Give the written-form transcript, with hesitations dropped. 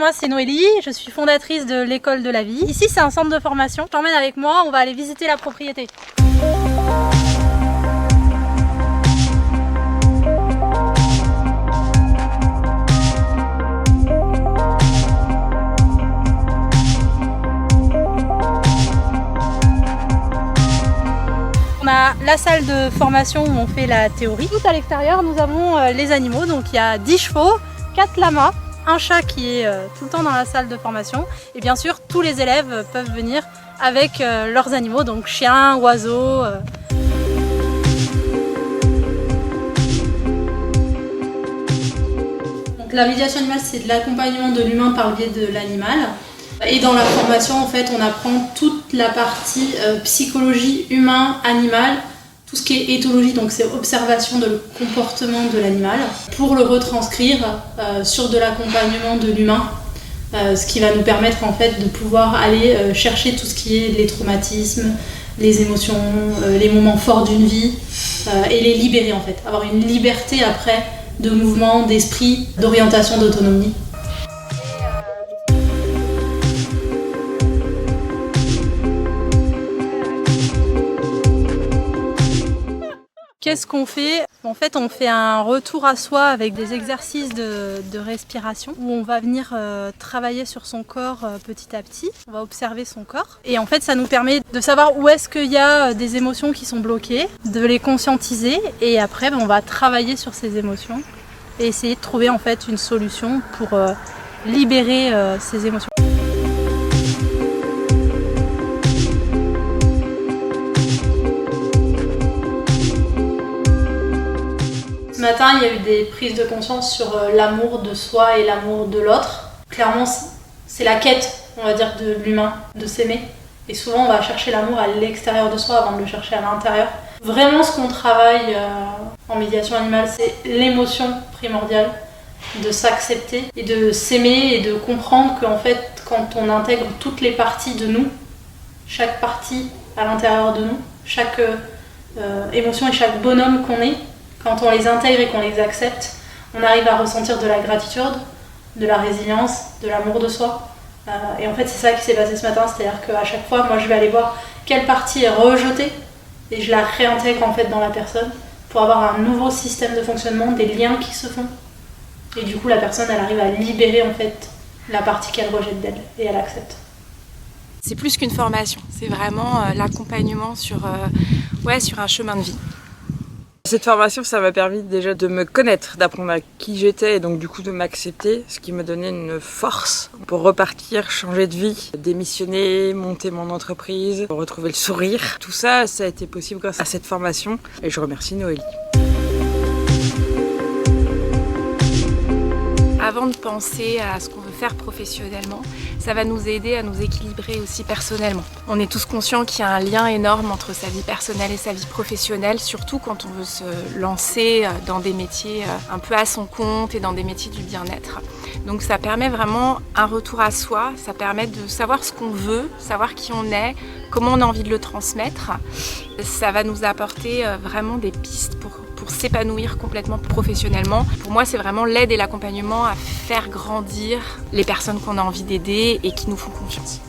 moi c'est Noélie, je suis fondatrice de l'école de la vie. Ici c'est un centre de formation, je t'emmène avec moi, on va aller visiter la propriété. On a la salle de formation où on fait la théorie. Tout à l'extérieur, nous avons les animaux. Donc il y a 10 chevaux, 4 lamas, un chat qui est tout le temps dans la salle de formation. Et bien sûr, tous les élèves peuvent venir avec leurs animaux, donc chiens, oiseaux. Donc la médiation animale, c'est de l'accompagnement de l'humain par le biais de l'animal. Et dans la formation, en fait, on apprend toute la partie psychologie humain-animal, tout ce qui est éthologie, donc c'est observation de le comportement de l'animal, pour le retranscrire sur de l'accompagnement de l'humain, ce qui va nous permettre en fait de pouvoir aller chercher tout ce qui est les traumatismes, les émotions, les moments forts d'une vie, et les libérer en fait, avoir une liberté après de mouvement, d'esprit, d'orientation, d'autonomie. Qu'est-ce qu'on fait? En fait, on fait un retour à soi avec des exercices de respiration où on va venir travailler sur son corps petit à petit. On va observer son corps et en fait, ça nous permet de savoir où est-ce qu'il y a des émotions qui sont bloquées, de les conscientiser et après, on va travailler sur ces émotions et essayer de trouver en fait une solution pour libérer ces émotions. Ce matin, il y a eu des prises de conscience sur l'amour de soi et l'amour de l'autre. Clairement, c'est la quête, on va dire, de l'humain, de s'aimer. Et souvent, on va chercher l'amour à l'extérieur de soi avant de le chercher à l'intérieur. Vraiment, ce qu'on travaille en médiation animale, c'est l'émotion primordiale, de s'accepter et de s'aimer et de comprendre qu'en fait, quand on intègre toutes les parties de nous, chaque partie à l'intérieur de nous, chaque émotion et chaque bonhomme qu'on est, quand on les intègre et qu'on les accepte, on arrive à ressentir de la gratitude, de la résilience, de l'amour de soi. Et en fait, c'est ça qui s'est passé ce matin, c'est-à-dire qu'à chaque fois, moi, je vais aller voir quelle partie est rejetée et je la réintègre en fait dans la personne pour avoir un nouveau système de fonctionnement, des liens qui se font. Et du coup, la personne, elle arrive à libérer en fait la partie qu'elle rejette d'elle et elle accepte. C'est plus qu'une formation, c'est vraiment l'accompagnement sur un chemin de vie. Cette formation, ça m'a permis déjà de me connaître, d'apprendre à qui j'étais et donc du coup de m'accepter, ce qui me donnait une force pour repartir, changer de vie, démissionner, monter mon entreprise, retrouver le sourire. Tout ça, ça a été possible grâce à cette formation et je remercie Noélie. Avant de penser à ce qu'on veut faire professionnellement, ça va nous aider à nous équilibrer aussi personnellement. On est tous conscients qu'il y a un lien énorme entre sa vie personnelle et sa vie professionnelle, surtout quand on veut se lancer dans des métiers un peu à son compte et dans des métiers du bien-être. Donc ça permet vraiment un retour à soi, ça permet de savoir ce qu'on veut, savoir qui on est, comment on a envie de le transmettre. Ça va nous apporter vraiment des pistes pour s'épanouir complètement professionnellement. Pour moi, c'est vraiment l'aide et l'accompagnement à faire grandir les personnes qu'on a envie d'aider et qui nous font confiance.